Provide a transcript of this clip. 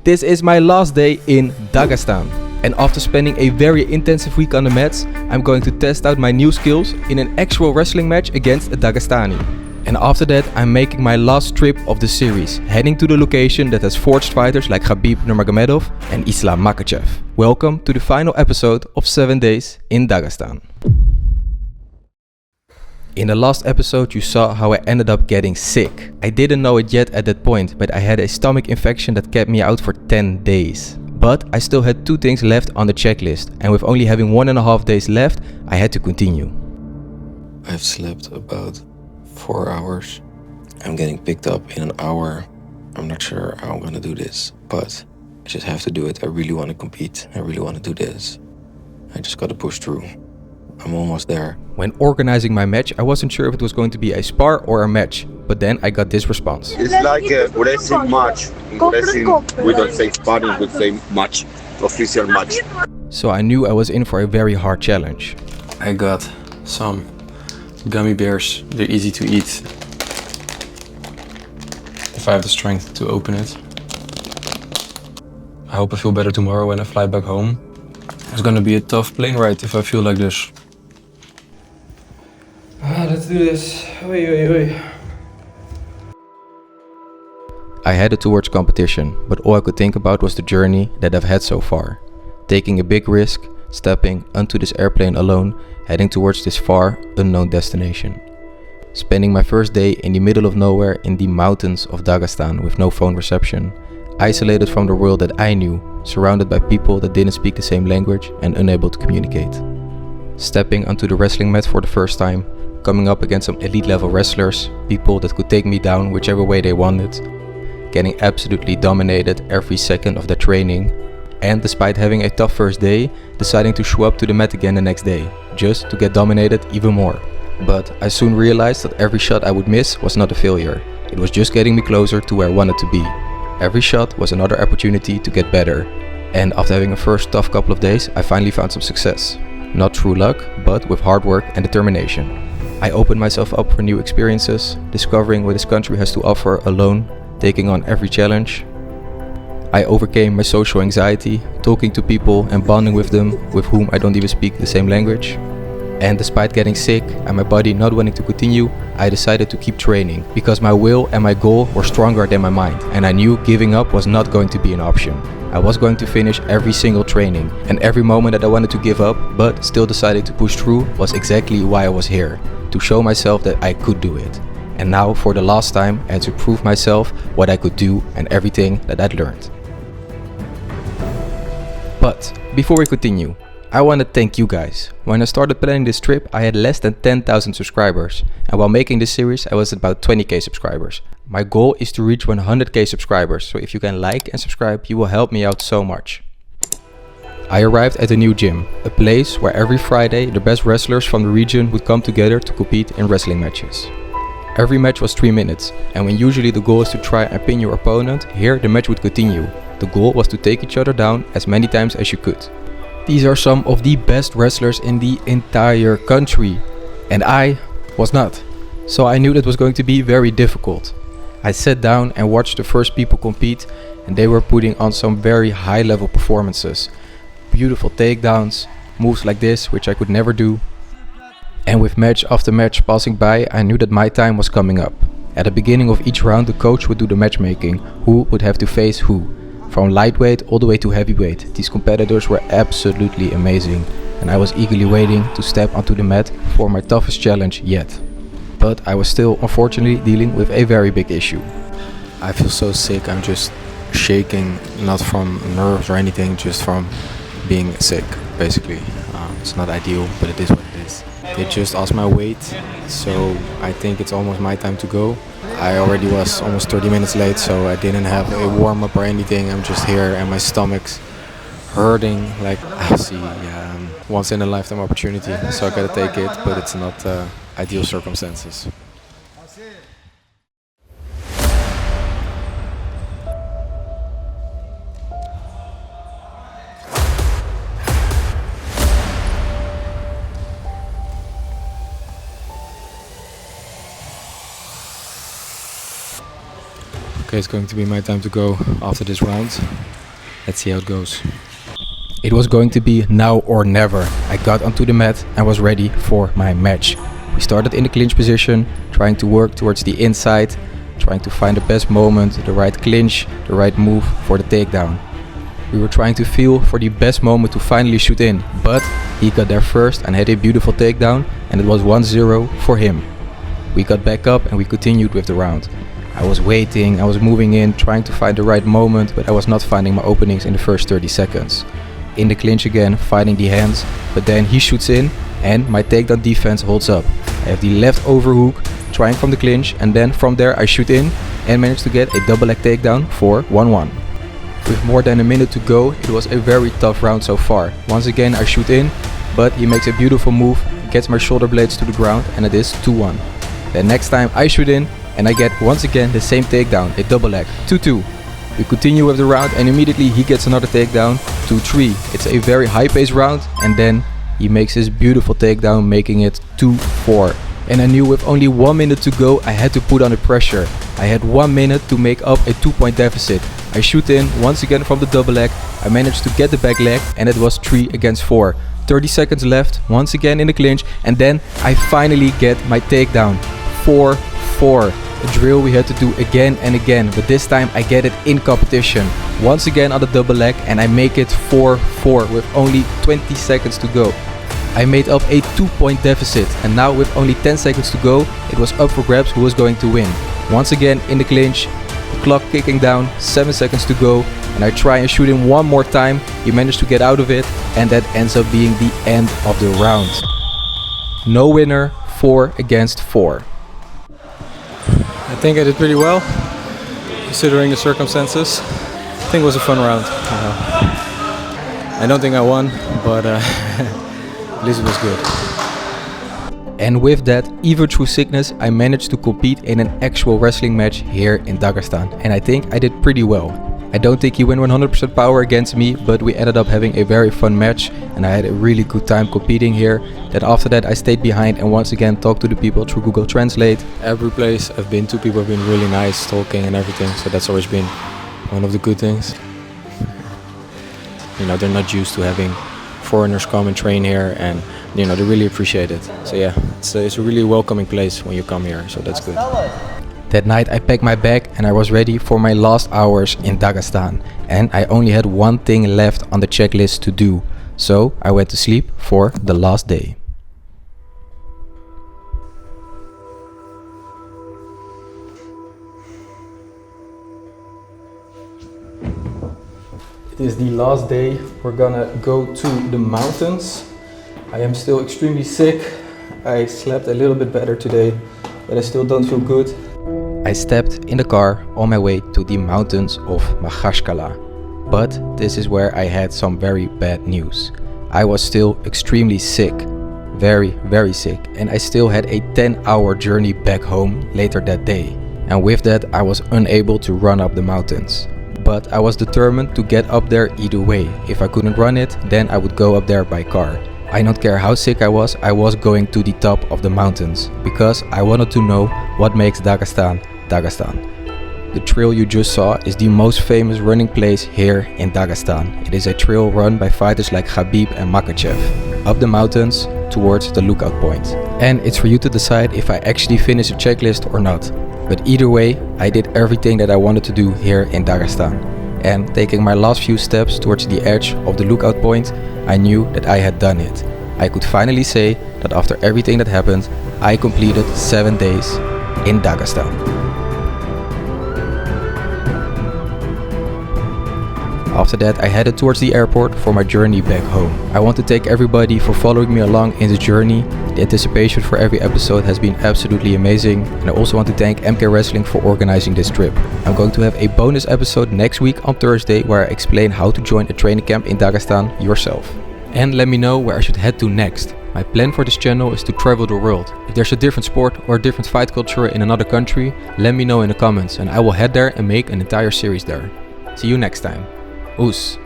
This is my last day in Dagestan. And after spending a very intensive week on the mats, I'm going to test out my new skills in an actual wrestling match against a Dagestani. And after that, I'm making my last trip of the series, heading to the location that has forged fighters like Khabib Nurmagomedov and Makhachev. Welcome to the final episode of 7 days in Dagestan. In the last episode you saw how I ended up getting sick. I didn't know it yet at that point, but I had a stomach infection that kept me out for 10 days. But I still had 2 things left on the checklist, and with only having 1.5 days left, I had to continue. I've slept about 4 hours. I'm getting picked up in an hour. I'm not sure how I'm gonna do this, but I just have to do it. I really want to compete. I really want to do this. I just gotta push through. I'm almost there. When organizing my match, I wasn't sure if it was going to be a spar or a match, but then I got this response. It's like a wrestling match. In wrestling, we don't say sparring, we say match, official match. So I knew I was in for a very hard challenge. I got some gummy bears. They're easy to eat if I have the strength to open it. I hope I feel better tomorrow when I fly back home. It's gonna be a tough plane ride if I feel like this. Let's do this. I headed towards competition, but all I could think about was the journey that I've had so far. Taking a big risk, stepping onto this airplane alone, heading towards this far, unknown destination. Spending my first day in the middle of nowhere in the mountains of Dagestan with no phone reception, isolated from the world that I knew, surrounded by people that didn't speak the same language and unable to communicate. Stepping onto the wrestling mat for the first time, coming up against some elite level wrestlers, people that could take me down whichever way they wanted, getting absolutely dominated every second of their training, and despite having a tough first day, deciding to show up to the mat again the next day, just to get dominated even more. But I soon realized that every shot I would miss was not a failure, it was just getting me closer to where I wanted to be. Every shot was another opportunity to get better, and after having a first tough couple of days, I finally found some success. Not through luck, but with hard work and determination. I opened myself up for new experiences, discovering what this country has to offer alone, taking on every challenge. I overcame my social anxiety, talking to people and bonding with them with whom I don't even speak the same language. And despite getting sick and my body not wanting to continue, I decided to keep training because my will and my goal were stronger than my mind, and I knew giving up was not going to be an option. I was going to finish every single training, and every moment that I wanted to give up but still decided to push through was exactly why I was here, to show myself that I could do it. And now for the last time I had to prove myself what I could do and everything that I'd learned. But before we continue, I want to thank you guys. When I started planning this trip, I had less than 10,000 subscribers, and while making this series I was at about 20k subscribers. My goal is to reach 100k subscribers, so if you can like and subscribe, you will help me out so much. I arrived at a new gym, a place where every Friday the best wrestlers from the region would come together to compete in wrestling matches. Every match was 3 minutes, and when usually the goal is to try and pin your opponent, here the match would continue. The goal was to take each other down as many times as you could. These are some of the best wrestlers in the entire country, and I was not. So I knew that was going to be very difficult. I sat down and watched the first people compete, and they were putting on some very high level performances. Beautiful takedowns, moves like this which I could never do. And with match after match passing by, I knew that my time was coming up. At the beginning of each round the coach would do the matchmaking, who would have to face who. From lightweight all the way to heavyweight, these competitors were absolutely amazing, and I was eagerly waiting to step onto the mat for my toughest challenge yet. But I was still unfortunately dealing with a very big issue. I feel so sick, I'm just shaking, not from nerves or anything, just from being sick, basically. It's not ideal, but it is what it is. They just asked my weight, so I think it's almost my time to go. I already was almost 30 minutes late, so I didn't have a warm-up or anything. I'm just here and my stomach's hurting, like I see, once in a lifetime opportunity, so I gotta take it, but it's not ideal circumstances. Okay, it's going to be my time to go after this round. Let's see how it goes. It was going to be now or never. I got onto the mat and was ready for my match. We started in the clinch position, trying to work towards the inside, trying to find the best moment, the right clinch, the right move for the takedown. We were trying to feel for the best moment to finally shoot in, but he got there first and had a beautiful takedown, and it was 1-0 for him. We got back up and we continued with the round. I was waiting, I was moving in, trying to find the right moment, but I was not finding my openings in the first 30 seconds. In the clinch again, fighting the hands, but then he shoots in and my takedown defense holds up. I have the left overhook, trying from the clinch, and then from there I shoot in and manage to get a double leg takedown for 1-1. With more than a minute to go, it was a very tough round so far. Once again I shoot in, but he makes a beautiful move, gets my shoulder blades to the ground, and it is 2-1. Then next time I shoot in and I get once again the same takedown, a double leg, 2-2. We continue with the round and immediately he gets another takedown, 2-3. It's a very high paced round and then he makes his beautiful takedown, making it 2-4. And I knew with only 1 minute to go I had to put on the pressure. I had 1 minute to make up a 2-point deficit. I shoot in once again from the double leg. I managed to get the back leg and it was 3-4. 30 seconds left, once again in the clinch, and then I finally get my takedown, 4-4. A drill we had to do again and again, but this time I get it in competition. Once again on the double leg and I make it 4-4 with only 20 seconds to go. I made up a 2-point deficit and now with only 10 seconds to go, it was up for grabs who was going to win. Once again in the clinch, the clock kicking down, 7 seconds to go, and I try and shoot him one more time. He managed to get out of it and that ends up being the end of the round. No winner, 4-4. I think I did pretty well, considering the circumstances. I think it was a fun round. I don't think I won, but at least it was good. And with that, even through sickness, I managed to compete in an actual wrestling match here in Dagestan. And I think I did pretty well. I don't think he went 100% power against me, but we ended up having a very fun match and I had a really good time competing here. That after that I stayed behind and once again talked to the people through Google Translate. Every place I've been to, people have been really nice, talking and everything, so that's always been one of the good things. You know, they're not used to having foreigners come and train here, and you know, they really appreciate it. So yeah, it's a really welcoming place when you come here, so that's good. That night I packed my bag and I was ready for my last hours in Dagestan. And I only had one thing left on the checklist to do. So I went to sleep for the last day. It is the last day. We're gonna go to the mountains. I am still extremely sick. I slept a little bit better today, but I still don't feel good. I stepped in the car on my way to the mountains of Makhachev. But this is where I had some very bad news. I was still extremely sick, very sick, and I still had a 10-hour journey back home later that day. And with that I was unable to run up the mountains. But I was determined to get up there either way. If I couldn't run it, then I would go up there by car. I don't care how sick I was going to the top of the mountains, because I wanted to know what makes Dagestan, Dagestan. The trail you just saw is the most famous running place here in Dagestan. It is a trail run by fighters like Khabib and Makhachev, up the mountains towards the lookout point. And it's for you to decide if I actually finish the checklist or not. But either way, I did everything that I wanted to do here in Dagestan. And taking my last few steps towards the edge of the lookout point, I knew that I had done it. I could finally say that after everything that happened, I completed 7 days in Dagestan. After that, I headed towards the airport for my journey back home. I want to thank everybody for following me along in the journey. The anticipation for every episode has been absolutely amazing. And I also want to thank MK Wrestling for organizing this trip. I'm going to have a bonus episode next week on Thursday where I explain how to join a training camp in Dagestan yourself. And let me know where I should head to next. My plan for this channel is to travel the world. If there's a different sport or a different fight culture in another country, let me know in the comments and I will head there and make an entire series there. See you next time. Oes.